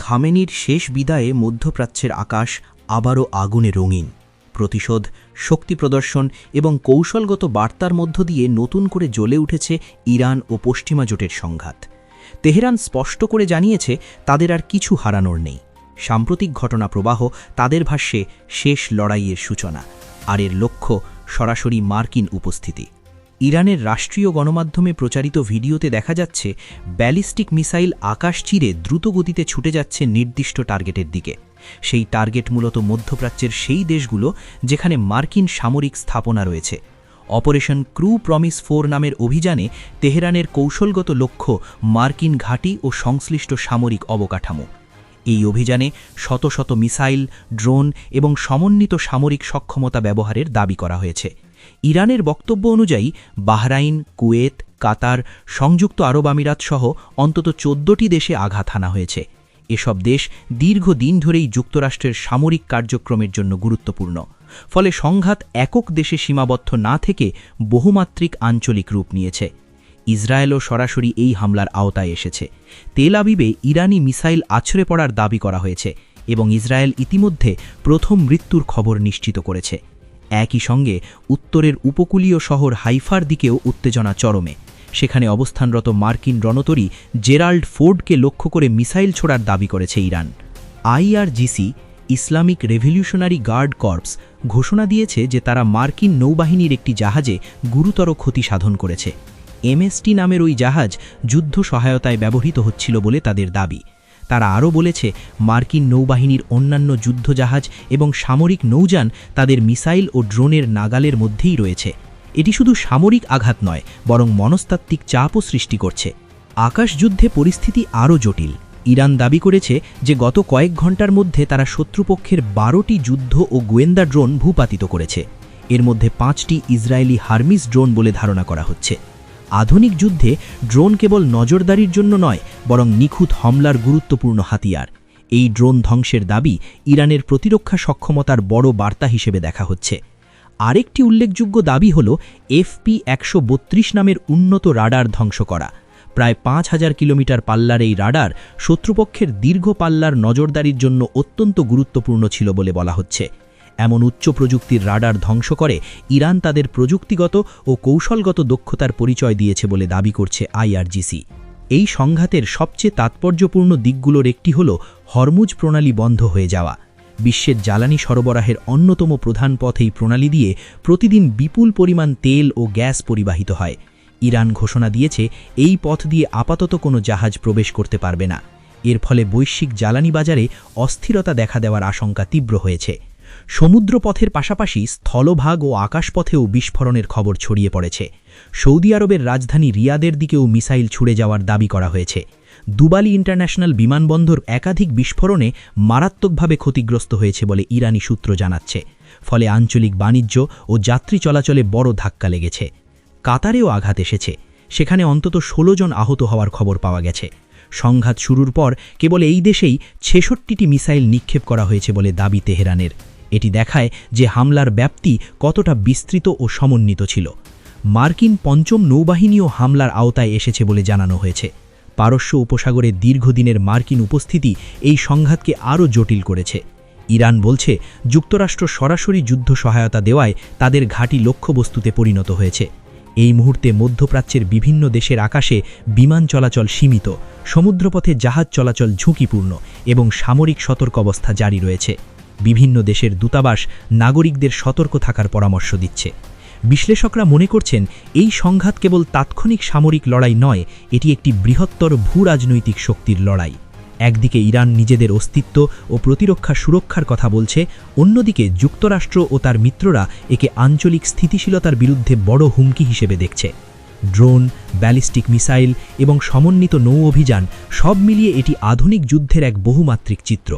খামেনির শেষ বিদায়ে মধ্যপ্রাচ্যের আকাশ আবারও আগুনে রঙিন। প্রতিশোধ, শক্তি প্রদর্শন এবং কৌশলগত বার্তার মধ্য দিয়ে নতুন করে জ্বলে উঠেছে ইরান ও পশ্চিমা জোটের সংঘাত। তেহরান স্পষ্ট করে জানিয়েছে তাদের আর কিছু হারানোর নেই। সাম্প্রতিক ঘটনা প্রবাহ তাদের ভাষ্যে শেষ লড়াইয়ের সূচনা, আর এর লক্ষ্য সরাসরি মার্কিন উপস্থিতি। ইরানের রাষ্ট্রীয় গণমাধ্যমে প্রচারিত ভিডিওতে দেখা যাচ্ছে ব্যালিস্টিক মিসাইল আকাশ চিরে দ্রুতগতিতে ছুটে যাচ্ছে নির্দিষ্ট টার্গেটের দিকে। সেই টার্গেট মূলত মধ্যপ্রাচ্যের সেই দেশগুলো যেখানে মার্কিন সামরিক স্থাপনা রয়েছে। অপারেশন ক্রু প্রমিস 4 নামের অভিযানে তেহরানের কৌশলগত লক্ষ্য মার্কিন ঘাঁটি ও সংশ্লিষ্ট সামরিক অবকাঠামো। এই অভিযানে শত শত মিসাইল, ড্রোন এবং সমন্বিত সামরিক সক্ষমতা ব্যবহারের দাবি করা হয়েছে। ইরানের বক্তব্য অনুযায়ী বাহরাইন, কুয়েত, কাতার, সংযুক্ত আরব আমিরাত সহ অন্তত 14টি দেশে আঘাত হানা হয়েছে। এসব দেশ দীর্ঘদিন ধরেই যুক্তরাষ্ট্রের সামরিক কার্যক্রমের জন্য গুরুত্বপূর্ণ। ফলে সংঘাত একক দেশে সীমাবদ্ধ না থেকে বহুমাত্রিক আঞ্চলিক রূপ নিয়েছে। ইসরায়েলও সরাসরি এই হামলার আওতায় এসেছে। তেল আবিবে ইরানি মিসাইল আছড়ে পড়ার দাবি করা হয়েছে এবং ইসরায়েল ইতিমধ্যে প্রথম মৃত্যুর খবর নিশ্চিত করেছে। একই সঙ্গে উত্তরের উপকূলীয় শহর হাইফার দিকেও উত্তেজনা চরমে। সেখানে অবস্থানরত মার্কিন রণতরী জেরাল্ড ফোর্ডকে লক্ষ্য করে মিসাইল ছোড়ার দাবি করেছে Iran. IRGC, Islamic revolutionary guard corps, ঘোষণা দিয়েছে যে তারা মার্কিন নৌবাহিনীর একটি জাহাজে গুরুতর ক্ষতি সাধন করেছে। এমএসটি নামের ওই জাহাজ যুদ্ধ সহায়তায় ব্যবহৃত হচ্ছিল বলে তাদের দাবি। তারা আরও বলেছে মার্কিন নৌবাহিনীর অন্যান্য যুদ্ধজাহাজ এবং সামরিক নৌযান তাদের মিসাইল ও ড্রোনের নাগালের মধ্যেই রয়েছে। এটি শুধু সামরিক আঘাত নয়, বরং মনস্তাত্ত্বিক চাপও সৃষ্টি করছে। আকাশযুদ্ধে পরিস্থিতি আরও জটিল। ইরান দাবি করেছে যে গত কয়েক ঘণ্টার মধ্যে তারা শত্রুপক্ষের 12টি যুদ্ধ ও গোয়েন্দা ড্রোন ভূপাতিত করেছে। এর মধ্যে 5টি ইসরায়েলি হারমিস ড্রোন বলে ধারণা করা হচ্ছে। আধুনিক যুদ্ধে ড্রোন কেবল নজরদারির জন্য নয়, বরং নিখুঁত হামলার গুরুত্বপূর্ণ হাতিয়ার। এই ড্রোন ধ্বংসের দাবি ইরানের প্রতিরক্ষা সক্ষমতার বড় বার্তা হিসেবে দেখা হচ্ছে। আরেকটি উল্লেখযোগ্য দাবি হল FP-132 নামের উন্নত রাডার ধ্বংস করা। প্রায় 5000 কিলোমিটার পাল্লার এই রাডার শত্রুপক্ষের দীর্ঘ পাল্লার নজরদারির জন্য অত্যন্ত গুরুত্বপূর্ণ ছিল বলে বলা হচ্ছে। এমন উচ্চ প্রযুক্তির রাডার ধ্বংস করে ইরান তাদের প্রযুক্তিগত ও কৌশলগত দক্ষতার পরিচয় দিয়েছে বলে দাবি করছে আইআরজিসি। এই সংঘাতের সবচেয়ে তাৎপর্যপূর্ণ দিকগুলোর একটি হল হরমুজ প্রণালী বন্ধ হয়ে যাওয়া। বিশ্বের জ্বালানি সরবরাহের অন্যতম প্রধান পথ এই প্রণালী দিয়ে প্রতিদিন বিপুল পরিমাণ তেল ও গ্যাস পরিবাহিত হয়। ইরান ঘোষণা দিয়েছে এই পথ দিয়ে আপাতত কোনো জাহাজ প্রবেশ করতে পারবে না। এর ফলে বৈশ্বিক জ্বালানি বাজারে অস্থিরতা দেখা দেওয়ার আশঙ্কা তীব্র হয়েছে। সমুদ্রপথের পাশাপাশি স্থলভাগ ও আকাশপথেও বিস্ফোরণের খবর ছড়িয়ে পড়েছে। সৌদি আরবের রাজধানী রিয়াদের দিকেও মিসাইল ছুড়ে যাওয়ার দাবি করা হয়েছে। দুবালি ইন্টারন্যাশনাল বিমানবন্দর একাধিক বিস্ফোরণে মারাত্মকভাবে ক্ষতিগ্রস্ত হয়েছে বলে ইরানি সূত্র জানাচ্ছে। ফলে আঞ্চলিক বাণিজ্য ও যাত্রী চলাচলে বড় ধাক্কা লেগেছে। কাতারেও আঘাত এসেছে। সেখানে অন্তত 16 জন আহত হওয়ার খবর পাওয়া গেছে। সংঘাত শুরুর পর কেবল এই দেশেই 66টি মিসাইল নিক্ষেপ করা হয়েছে বলে দাবি তেহরানের। এটি দেখায় যে হামলার ব্যাপ্তি কতটা বিস্তৃত ও সমন্বিত ছিল। মার্কিন 5ম নৌবাহিনীও হামলার আওতায় এসেছে বলে জানানো হয়েছে। পারস্য উপসাগরে দীর্ঘদিনের মার্কিন উপস্থিতি এই সংঘাতকে আরও জটিল করেছে। ইরান বলছে যুক্তরাষ্ট্র সরাসরি যুদ্ধ সহায়তা দেওয়ায় তাদের ঘাঁটি লক্ষ্যবস্তুতে পরিণত হয়েছে। এই মুহূর্তে মধ্যপ্রাচ্যের বিভিন্ন দেশের আকাশে বিমান চলাচল সীমিত, সমুদ্রপথে জাহাজ চলাচল ঝুঁকিপূর্ণ এবং সামরিক সতর্কাবস্থা জারি রয়েছে। বিভিন্ন দেশের দূতাবাস নাগরিকদের সতর্ক থাকার পরামর্শ দিচ্ছে। বিশ্লেষকরা মনে করছেন এই সংঘাত কেবল তাৎক্ষণিক সামরিক লড়াই নয়, এটি একটি বৃহত্তর ভূরাজনৈতিক শক্তির লড়াই। একদিকে ইরান নিজেদের অস্তিত্ব ও প্রতিরক্ষা সুরক্ষার কথা বলছে, অন্যদিকে যুক্তরাষ্ট্র ও তার মিত্ররা একে আঞ্চলিক স্থিতিশীলতার বিরুদ্ধে বড় হুমকি হিসেবে দেখছে। ড্রোন, ব্যালিস্টিক মিসাইল এবং সমন্বিত নৌ অভিযান সব মিলিয়ে এটি আধুনিক যুদ্ধের এক বহুমাত্রিক চিত্র।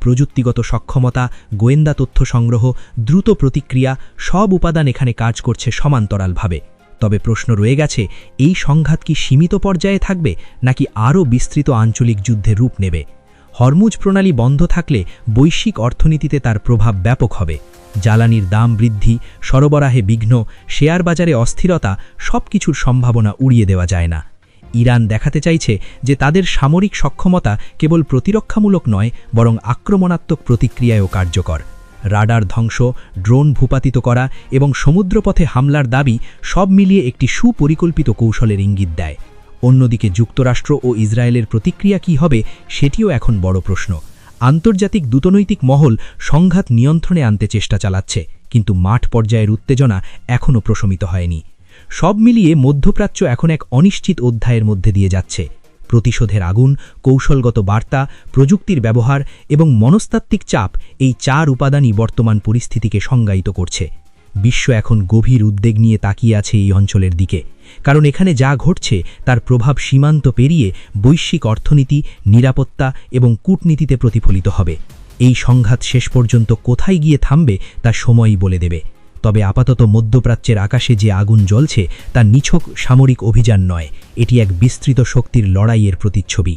প্রযুক্তিগত সক্ষমতা, গোয়েন্দা তথ্য সংগ্রহ, দ্রুত প্রতিক্রিয়া সব উপাদান এখানে কাজ করছে সমান্তরালভাবে। তবে প্রশ্ন রয়ে গেছে, এই সংঘাত কি সীমিত পর্যায়ে থাকবে নাকি আরও বিস্তৃত আঞ্চলিক যুদ্ধে রূপ নেবে? হরমুজ প্রণালী বন্ধ থাকলে বৈশ্বিক অর্থনীতিতে তার প্রভাব ব্যাপক হবে। জ্বালানির দাম বৃদ্ধি, সরবরাহে বিঘ্ন, শেয়ার বাজারে অস্থিরতা সবকিছুর সম্ভাবনা উড়িয়ে দেওয়া যায় না। ইরান দেখাতে চাইছে যে তাদের সামরিক সক্ষমতা কেবল প্রতিরক্ষামূলক নয় বরং আক্রমণাত্মক প্রতিক্রিয়ায়ও কার্যকর। রাডার ধ্বংস, ড্রোন ভূপাতিত করা এবং সমুদ্রপথে হামলার দাবি সব মিলিয়ে একটি সুপরিকল্পিত কৌশলের ইঙ্গিত দেয়। অন্যদিকে যুক্তরাষ্ট্র ও ইসরায়েলের প্রতিক্রিয়া কী হবে সেটিও এখন বড় প্রশ্ন। আন্তর্জাতিক দূতনৈতিক মহল সংঘাত নিয়ন্ত্রণে আনতে চেষ্টা চালাচ্ছে, কিন্তু মাঠ পর্যায়ের উত্তেজনা এখনও প্রশমিত হয়নি। সব মিলিয়ে মধ্যপ্রাচ্য এখন এক অনিশ্চিত অধ্যায়ের মধ্যে দিয়ে যাচ্ছে। প্রতিশোধের আগুন, কৌশলগত বার্তা, প্রযুক্তির ব্যবহার এবং মনস্তাত্ত্বিক চাপ, এই 4 উপাদানই বর্তমান পরিস্থিতিকে সংজ্ঞায়িত করছে। বিশ্ব এখন গভীর উদ্বেগ নিয়ে তাকিয়ে আছে এই অঞ্চলের দিকে, কারণ এখানে যা ঘটছে তার প্রভাব সীমান্ত পেরিয়ে বৈশ্বিক অর্থনীতি, নিরাপত্তা এবং কূটনীতিতে প্রতিফলিত হবে। এই সংঘাত শেষ পর্যন্ত কোথায় গিয়ে থামবে তা সময়ই বলে দেবে। তবে আপাতত মধ্যপ্রাচ্যের আকাশে যে আগুন জ্বলছে তা নিছক সামরিক অভিযান নয়, এটি এক বিস্তৃত শক্তির লড়াইয়ের প্রতিচ্ছবি।